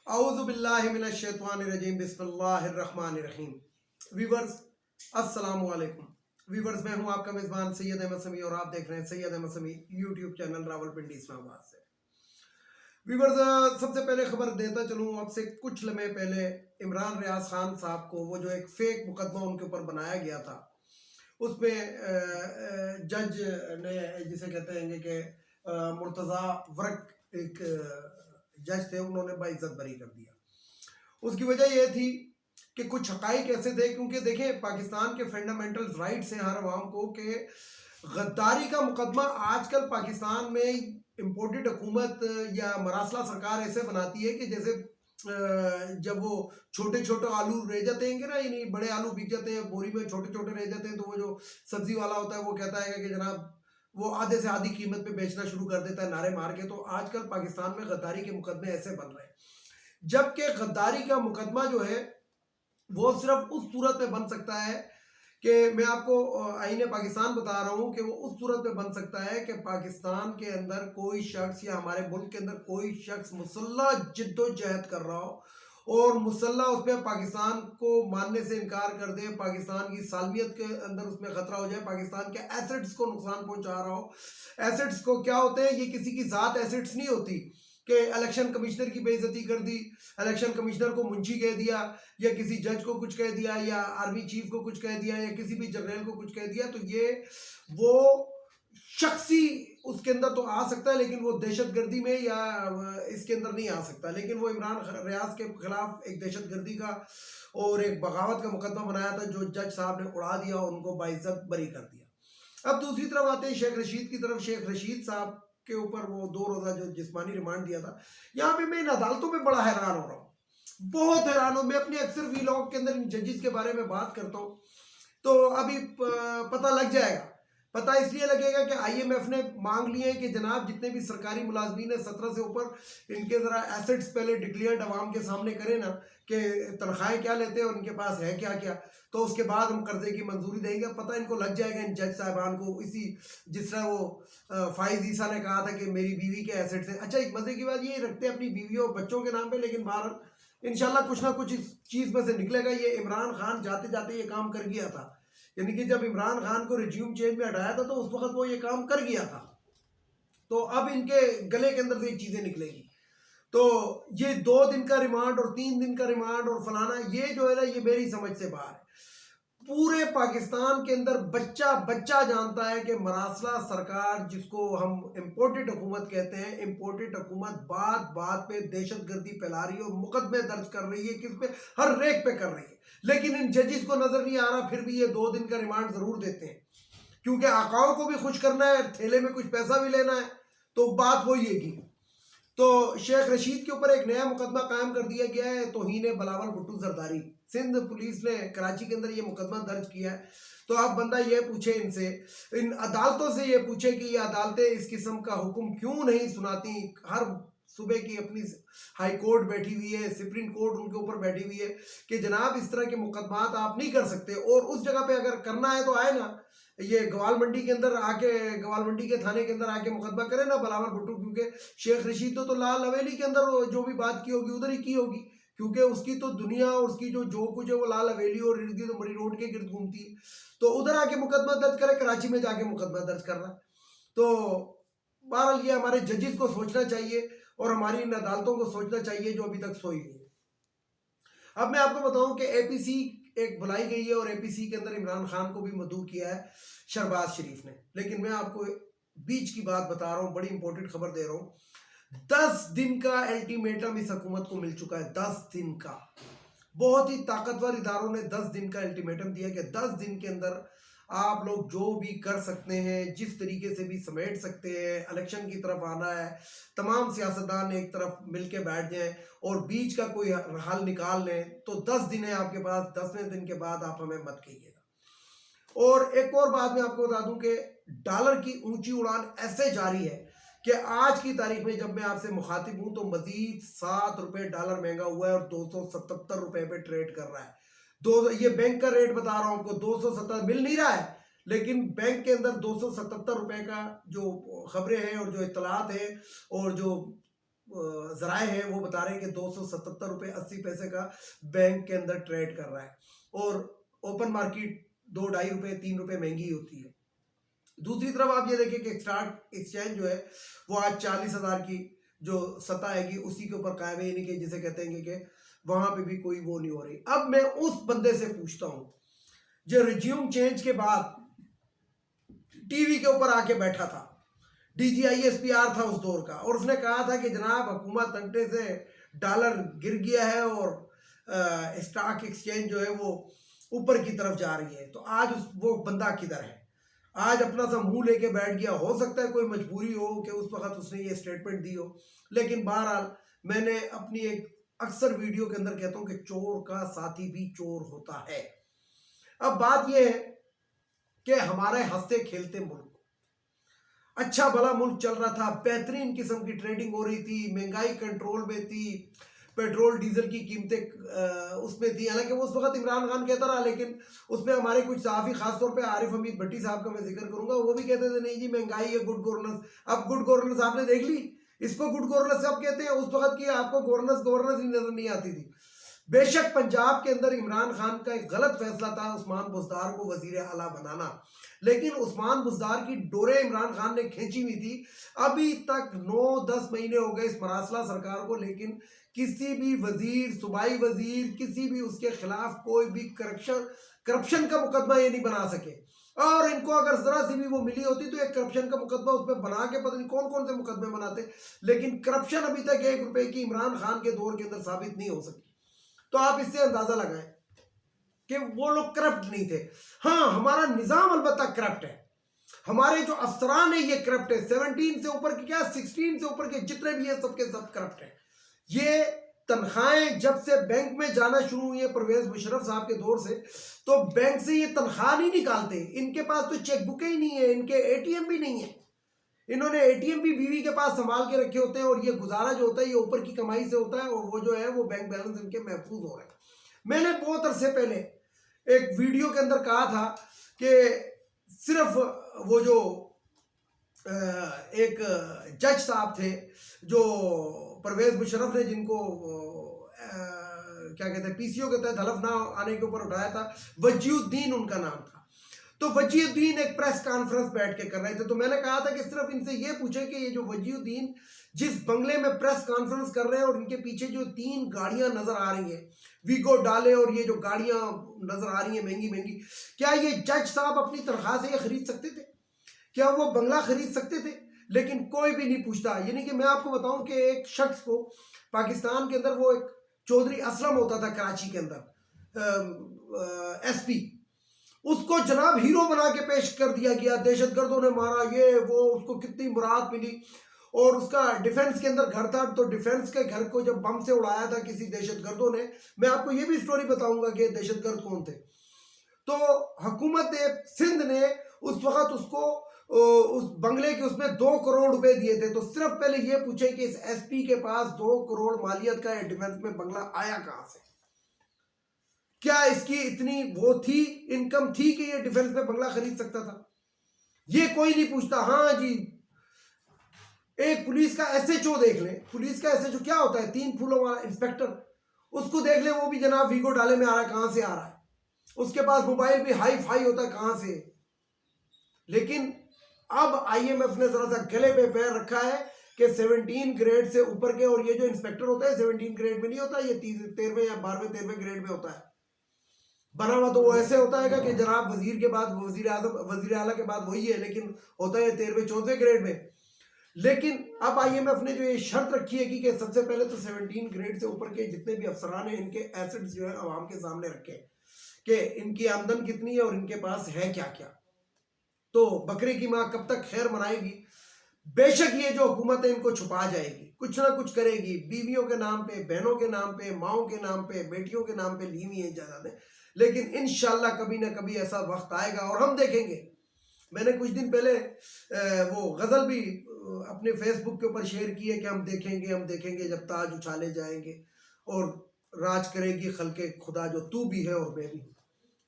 اعوذ باللہ من الشیطان الرجیم بسم اللہ الرحمن الرحیم۔ ویورز السلام علیکم۔ ویورز میں ہوں آپ کا میزبان سید احمد سمیع اور آپ دیکھ رہے ہیں سید احمد سمیع یوٹیوب چینل راولپنڈی اسلام آباد سے۔ ویورز سب سے پہلے خبر دیتا چلوں، اب سے کچھ لمحے پہلے عمران ریاض خان صاحب کو وہ جو ایک فیک مقدمہ ان کے اوپر بنایا گیا تھا، اس میں جج نے جسے کہتے ہیں کہ مرتضیٰ ورک ایک جج تھے، انہوں نے باعزت بری کر دیا۔ اس کی وجہ یہ تھی کہ کچھ حقائق ایسے تھے، کیونکہ دیکھیں پاکستان کے فنڈامنٹل رائٹس ہیں ہر عوام کو کہ غداری کا مقدمہ آج کل پاکستان میں امپورٹڈ حکومت یا مراسلہ سرکار ایسے بناتی ہے کہ جیسے جب وہ چھوٹے چھوٹے آلو رہ جاتے ہیں نا، یعنی بڑے آلو بک جاتے ہیں بوری میں، چھوٹے چھوٹے رہ جاتے ہیں تو وہ جو سبزی والا ہوتا ہے وہ کہتا ہے کہ جناب وہ آدھے سے آدھی قیمت پہ بیچنا شروع کر دیتا ہے نعرے مار کے۔ تو آج کل پاکستان میں غداری کے مقدمے ایسے بن رہے ہیں، جبکہ غداری کا مقدمہ جو ہے وہ صرف اس صورت میں بن سکتا ہے کہ میں آپ کو آئین پاکستان بتا رہا ہوں کہ وہ اس صورت میں بن سکتا ہے کہ پاکستان کے اندر کوئی شخص یا ہمارے ملک کے اندر کوئی شخص مسلح جد و جہد کر رہا ہو اور مسلح اس پہ پاکستان کو ماننے سے انکار کر دے، پاکستان کی سالمیت کے اندر اس میں خطرہ ہو جائے، پاکستان کے ایسٹس کو نقصان پہنچا رہا ہو۔ ایسٹس کو کیا ہوتے ہیں؟ یہ کسی کی ذات ایسٹس نہیں ہوتی کہ الیکشن کمشنر کی بے عزتی کر دی، الیکشن کمشنر کو منشی کہہ دیا، یا کسی جج کو کچھ کہہ دیا، یا آرمی چیف کو کچھ کہہ دیا، یا کسی بھی جنرل کو کچھ کہہ دیا، تو یہ وہ شخصی اس کے اندر تو آ سکتا ہے لیکن وہ دہشت گردی میں یا اس کے اندر نہیں آ سکتا۔ لیکن وہ عمران ریاض کے خلاف ایک دہشت گردی کا اور ایک بغاوت کا مقدمہ بنایا تھا جو جج صاحب نے اڑا دیا اور ان کو باعزت بری کر دیا۔ اب دوسری طرف آتے ہیں شیخ رشید کی طرف۔ شیخ رشید صاحب کے اوپر وہ 2 روزہ جو جسمانی ریمانڈ دیا تھا، یہاں پہ میں ان عدالتوں میں بڑا حیران ہو رہا ہوں، بہت حیران ہوں۔ میں اپنے اکثر ویلاگ کے اندر ان ججز کے بارے میں بات کرتا ہوں تو ابھی پتہ لگ جائے گا۔ پتہ اس لیے لگے گا کہ آئی ایم ایف نے مانگ لیے کہ جناب جتنے بھی سرکاری ملازمین ہیں 17 سے اوپر، ان کے ذرا ایسٹس پہلے ڈکلیئرڈ عوام کے سامنے کریں نا کہ تنخواہیں کیا لیتے ہیں اور ان کے پاس ہے کیا کیا، تو اس کے بعد ہم قرضے کی منظوری دیں گے۔ پتہ ان کو لگ جائے گا ان جج صاحبان کو، اسی جس طرح وہ فائز عیسیٰ نے کہا تھا کہ میری بیوی کے ایسٹس ہیں۔ اچھا، ایک مزے کی بات یہ رکھتے ہیں اپنی بیویوں اور بچوں کے نام پہ، لیکن بہرحال انشاءاللہ کچھ نہ کچھ اس چیز میں سے نکلے گا۔ یہ عمران خان جاتے جاتے یہ کام کر گیا تھا، یعنی کہ جب عمران خان کو ریجیوم چینج میں ہٹایا تھا تو اس وقت وہ یہ کام کر گیا تھا، تو اب ان کے گلے کے اندر سے یہ چیزیں نکلیں گی۔ تو یہ 2 دن کا ریمانڈ اور 3 دن کا ریمانڈ اور فلانا، یہ جو ہے نا یہ میری سمجھ سے باہر ہے۔ پورے پاکستان کے اندر بچہ بچہ جانتا ہے کہ مراسلہ سرکار، جس کو ہم امپورٹڈ حکومت کہتے ہیں، امپورٹڈ حکومت بات بات پہ دہشت گردی پھیلا رہی ہے اور مقدمے درج کر رہی ہے، کس پہ؟ ہر ریک پہ کر رہی ہے۔ لیکن ان ججز کو نظر نہیں آ رہا، پھر بھی یہ 2 دن کا ریمانڈ ضرور دیتے ہیں، کیونکہ آقاؤں کو بھی خوش کرنا ہے، تھیلے میں کچھ پیسہ بھی لینا ہے، تو بات وہی ہے گی۔ تو شیخ رشید کے اوپر ایک نیا مقدمہ قائم کر دیا گیا ہے، توہین بلاول بھٹو زرداری۔ سندھ پولیس نے کراچی کے اندر یہ مقدمہ درج کیا ہے۔ تو اب بندہ یہ پوچھے ان سے، ان عدالتوں سے یہ پوچھے کہ یہ عدالتیں اس قسم کا حکم کیوں نہیں سناتی؟ ہر صوبے کی اپنی ہائی کورٹ بیٹھی ہوئی ہے، سپریم کورٹ ان کے اوپر بیٹھی ہوئی ہے کہ جناب اس طرح کے مقدمات آپ نہیں کر سکتے، اور اس جگہ پہ اگر کرنا ہے تو آئے نا، یہ گوال منڈی کے اندر آ کے، گوال منڈی کے تھانے کے اندر آ کے مقدمہ کرے نا بلاول بھٹو، کیونکہ شیخ رشید تو لال حویلی کے اندر جو بھی بات کی ہوگی ادھر ہی کی ہوگی، کیونکہ اس کی تو دنیا اور اس کی جو کچھ ہے وہ لال حویلی اور ارد گرد مری روڈ کے گرد گھومتی ہے، تو ادھر آ کے مقدمہ درج کرے، کراچی میں جا کے مقدمہ درج کر رہا ہے۔ تو بہرحال یہ ہمارے ججز کو سوچنا چاہیے اور ہماری ان عدالتوں کو سوچنا چاہیے جو ابھی تک سوئی نہیں ہے۔ اب میں آپ کو بتاؤں کہ اے پی سی ایک بلائی گئی ہے اور اے پی سی کے اندر عمران خان کو بھی مدعو کیا ہے شہباز شریف نے، لیکن میں آپ کو بیچ کی بات بتا رہا ہوں، بڑی امپورٹنٹ خبر دے رہا ہوں۔ 10 دن کا الٹیمیٹم اس حکومت کو مل چکا ہے، 10 دن کا۔ بہت ہی طاقتور اداروں نے 10 دن کا الٹیمیٹم دیا کہ 10 دن کے اندر آپ لوگ جو بھی کر سکتے ہیں، جس طریقے سے بھی سمیٹ سکتے ہیں، الیکشن کی طرف آنا ہے، تمام سیاستدان ایک طرف مل کے بیٹھ جائیں اور بیچ کا کوئی حل نکال لیں، تو 10 دن ہے آپ کے پاس، 10ویں دن کے بعد آپ ہمیں مت کہیے گا۔ اور ایک اور بات میں آپ کو بتا دوں کہ ڈالر کی اونچی اڑان ایسے جاری ہے کہ آج کی تاریخ میں جب میں آپ سے مخاطب ہوں تو مزید 7 روپے ڈالر مہنگا ہوا ہے اور 277 روپے پہ ٹریڈ کر رہا ہے۔ یہ بینک کا ریٹ بتا رہا ہوں آپ کو، 277 مل نہیں رہا ہے، لیکن بینک کے اندر 277 روپے کا جو خبریں ہیں اور جو اطلاعات ہیں اور جو ذرائع ہیں وہ بتا رہے ہیں کہ 277 روپے 80 پیسے کا بینک کے اندر ٹریڈ کر رہا ہے، اور اوپن مارکیٹ 2-2.5 روپے 3 روپے مہنگی ہوتی ہے۔ دوسری طرف آپ یہ دیکھیں کہ اسٹاک ایکسچینج جو ہے وہ آج 40,000 کی جو سطح آئے گی اسی کے اوپر قائم ہے، یعنی کہ جسے کہتے ہیں کہ وہاں پہ بھی کوئی وہ نہیں ہو رہی۔ اب میں اس بندے سے پوچھتا ہوں جو ریزیوم چینج کے بعد ٹی وی کے اوپر آ کے بیٹھا تھا، D G I S P R تھا اس دور کا، اور اس نے کہا تھا کہ جناب حکومت تنٹے سے ڈالر گر گیا ہے اور اسٹاک ایکسچینج جو ہے وہ اوپر کی طرف جا رہی ہے، تو آج وہ بندہ کدھر ہے؟ آج اپنا سا منہ لے کے بیٹھ گیا۔ ہو سکتا ہے کوئی مجبوری ہو کہ اس وقت اس نے یہ اسٹیٹمنٹ دی ہو، لیکن بہرحال میں نے اپنی ایک اکثر ویڈیو کے اندر کہتا ہوں کہ چور کا ساتھی بھی چور ہوتا ہے۔ اب بات یہ ہے کہ ہمارے ہنستے کھیلتے ملک، اچھا بھلا ملک چل رہا تھا، بہترین قسم کی ٹریڈنگ ہو رہی تھی، مہنگائی کنٹرول میں تھی، پیٹرول ڈیزل کی قیمتیں اس میں تھی، حالانکہ وہ اس وقت عمران خان کہتا رہا، لیکن اس میں ہمارے کچھ صحافی خاص طور پہ عارف حمید بھٹی صاحب کا میں ذکر کروں گا، وہ بھی کہتے تھے نہیں جی مہنگائی ہے، گڈ گورننس۔ اب گڈ گورننس آپ نے دیکھ لی، اس کو گڈ گورننس سب کہتے ہیں، اس وقت کی آپ کو گورننس ہی نظر نہیں آتی تھی۔ بے شک پنجاب کے اندر عمران خان کا ایک غلط فیصلہ تھا عثمان بزدار کو وزیر اعلیٰ بنانا، لیکن عثمان بزدار کی ڈورے عمران خان نے کھینچی ہوئی تھی۔ ابھی تک 9-10 مہینے ہو گئے اس مراسلہ سرکار کو، لیکن کسی بھی وزیر، صوبائی وزیر، کسی بھی اس کے خلاف کوئی بھی کرپشن کا مقدمہ یہ نہیں بنا سکے، اور ان کو اگر ذرا سی بھی وہ ملی ہوتی تو ایک کرپشن کا مقدمہ اس پہ بنا کے پتہ نہیں کون کون سے مقدمے بناتے، لیکن کرپشن ابھی تک 1 روپے کی عمران خان کے دور کے اندر ثابت نہیں ہو سکی۔ تو آپ اس سے اندازہ لگائیں کہ وہ لوگ کرپٹ نہیں تھے۔ ہاں ہمارا نظام البتہ کرپٹ ہے، ہمارے جو افسران ہیں یہ کرپٹ ہے، 17 سے اوپر کے کیا 16 سے اوپر کے جتنے بھی ہیں سب کے سب کرپٹ ہیں۔ یہ تنخواہیں جب سے بینک میں جانا شروع ہوئی ہیں پرویز مشرف صاحب کے دور سے، تو بینک سے یہ تنخواہ نہیں نکالتے، ان کے پاس تو چیک بکیں ہی نہیں ہیں، ان کے اے ٹی ایم بھی نہیں ہیں، انہوں نے اے ٹی ایم بھی بیوی کے پاس سنبھال کے رکھے ہوتے ہیں، اور یہ گزارا جو ہوتا ہے یہ اوپر کی کمائی سے ہوتا ہے، اور وہ جو ہے وہ بینک بیلنس ان کے محفوظ ہو رہے ہیں۔ میں نے بہت عرصے پہلے ایک ویڈیو کے اندر کہا تھا کہ صرف وہ جو ایک جج صاحب تھے جو پرویز مشرف نے جن کو کیا کہتے ہیں پی سی او کے تحت حلف نہ آنے کے اوپر اٹھایا تھا، وجیہ الدین ان کا نام تھا، تو وجیہ الدین ایک پریس کانفرنس بیٹھ کے کر رہے تھے، تو میں نے کہا تھا کہ صرف ان سے یہ پوچھیں کہ یہ جو وجیہ الدین جس بنگلے میں پریس کانفرنس کر رہے ہیں اور ان کے پیچھے جو 3 گاڑیاں نظر آ رہی ہیں ویگو ڈالے، اور یہ جو گاڑیاں نظر آ رہی ہیں مہنگی مہنگی، کیا یہ جج صاحب اپنی تنخواہ سے یہ خرید سکتے تھے؟ کیا وہ بنگلہ خرید سکتے تھے؟ لیکن کوئی بھی نہیں پوچھتا۔ یعنی کہ میں آپ کو بتاؤں کہ ایک شخص کو پاکستان کے اندر وہ ایک چودھری اسلم ہوتا تھا کراچی کے اندر ایس پی، اس کو جناب ہیرو بنا کے پیش کر دیا گیا، دہشت گردوں نے مارا، یہ وہ، اس کو کتنی مراد ملی، اور اس کا ڈیفنس کے اندر گھر تھا، تو ڈیفنس کے گھر کو جب بم سے اڑایا تھا کسی دہشت گردوں نے، میں آپ کو یہ بھی سٹوری بتاؤں گا کہ دہشت گرد کون تھے، تو حکومت سندھ نے اس وقت اس کو اس بنگلے کے اس میں 2 کروڑ روپے دیے تھے۔ تو صرف پہلے یہ پوچھیں کہ اس ایس پی کے پاس 2 کروڑ مالیت کا ڈیفنس میں بنگلہ آیا کہاں سے؟ کیا اس کی اتنی وہ تھی، انکم تھی کہ یہ ڈیفنس میں بنگلہ خرید سکتا تھا؟ یہ کوئی نہیں پوچھتا۔ ہاں جی، ایک پولیس کا ایس ایچ او دیکھ لیں، پولیس کا ایس ایچ او کیا ہوتا ہے، 3 پھولوں والا انسپیکٹر، اس کو دیکھ لیں، وہ بھی جناب ویگو ڈالے میں آ رہا ہے، کہاں سے آ رہا ہے؟ اس کے پاس موبائل بھی ہائی فائی ہوتا ہے، کہاں سے؟ لیکن اب آئی ایم ایف نے ذرا سا گلے پہ پیر رکھا ہے کہ 17 گریڈ سے اوپر کے، اور یہ جو انسپیکٹر ہوتا ہے 17 گریڈ میں نہیں ہوتا، یہ 13ویں یا 12ویں گریڈ میں ہوتا ہے، بنا ہوا تو وہ ایسے ہوتا ہے کہ جناب وزیر کے بعد وزیر اعلیٰ کے بعد وہی ہے، لیکن ہوتا ہے 13ویں 14ویں گریڈ میں۔ لیکن اب آئی ایم ایف نے جو یہ شرط رکھی ہے کہ سب سے پہلے تو 17 گریڈ سے اوپر کے جتنے بھی افسران ہیں ان کے ایسٹس جو ہے عوام کے سامنے رکھے کہ ان کی آمدن کتنی ہے اور ان کے پاس ہے کیا کیا، تو بکرے کی ماں کب تک خیر منائے گی؟ بے شک یہ جو حکومت ہے ان کو چھپا جائے گی، کچھ نہ کچھ کرے گی، بیویوں کے نام پہ، بہنوں کے نام پہ، ماؤں کے نام پہ، بیٹیوں کے نام پہ لی ہوئی ہیں جائیدادیں، لیکن انشاءاللہ کبھی نہ کبھی ایسا وقت آئے گا اور ہم دیکھیں گے۔ میں نے کچھ دن پہلے وہ غزل بھی اپنے فیس بک کے اوپر شیئر کی ہے کہ ہم دیکھیں گے جب تاج اچھالے جائیں گے اور راج کرے گی خلق خدا جو تو بھی ہے اور میں بھی ہوں۔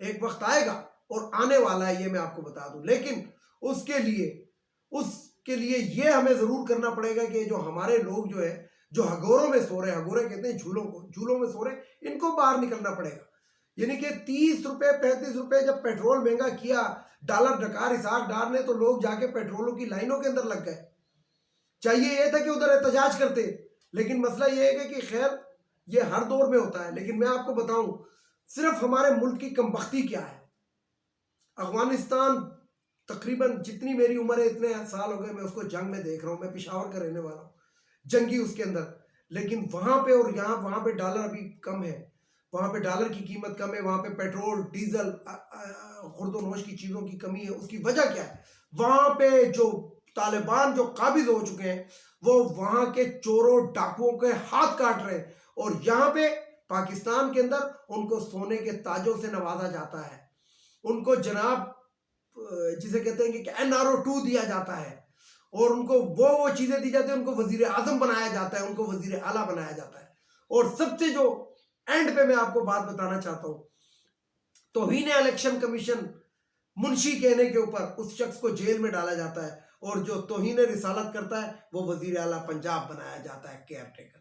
ایک وقت آئے گا اور آنے والا ہے، یہ میں آپ کو بتا دوں، لیکن اس کے لیے یہ ہمیں ضرور کرنا پڑے گا کہ جو ہمارے لوگ جو ہے جو ہگوروں میں سو رہے ہیں، ہگورے کہتے ہیں جھولوں کو، جھولوں میں سو رہے ہیں، ان کو باہر نکلنا پڑے گا. یعنی کہ 30 روپے 35 روپے جب پیٹرول مہنگا کیا، ڈالر ڈکار اسحاق ڈار نے، تو لوگ جا کے پیٹرولوں کی لائنوں کے اندر لگ گئے. چاہیے یہ تھا کہ ادھر احتجاج کرتے، لیکن مسئلہ یہ ہے کہ خیر یہ ہر دور میں ہوتا ہے. لیکن میں آپ کو بتاؤں صرف ہمارے ملک کی کم بختی کیا ہے. افغانستان تقریباً جتنی میری عمر ہے اتنے سال ہو گئے میں اس کو جنگ میں دیکھ رہا ہوں. میں پشاور کا رہنے والا ہوں، جنگی اس کے اندر. لیکن وہاں پہ اور یہاں، وہاں پہ ڈالر ابھی کم ہے، وہاں پہ ڈالر کی قیمت کم ہے، وہاں پہ پیٹرول ڈیزل خورد و نوش کی چیزوں کی کمی ہے. اس کی وجہ کیا ہے؟ وہاں پہ جو طالبان جو قابض ہو چکے ہیں وہ وہاں کے چوروں ڈاکوؤں کے ہاتھ کاٹ رہے ہیں، اور یہاں پہ پاکستان کے اندر ان کو سونے کے تاجوں سے نوازا جاتا ہے. ان کو جناب جسے کہتے ہیں کہ NRO2 دیا جاتا ہے، اور ان کو وہ چیزیں دی جاتی ہیں، ان کو وزیر اعظم بنایا جاتا ہے، ان کو وزیر اعلیٰ بنایا جاتا ہے. اور سب سے جو اینڈ پہ میں آپ کو بات بتانا چاہتا ہوں، توہین الیکشن کمیشن منشی کہنے کے اوپر اس شخص کو جیل میں ڈالا جاتا ہے، اور جو توہین رسالت کرتا ہے وہ وزیر اعلیٰ پنجاب بنایا جاتا ہے کیئر ٹیکر.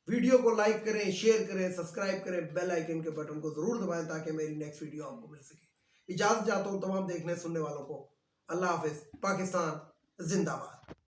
ویڈیو کو لائک کریں، شیئر کریں، سبسکرائب کریں، بیل آئیکن کے بٹن کو ضرور دبائیں تاکہ میری نیکسٹ ویڈیو آپ کو مل سکے. اجازت چاہتا ہوں تمام دیکھنے سننے والوں کو. اللہ حافظ. پاکستان زندہ باد.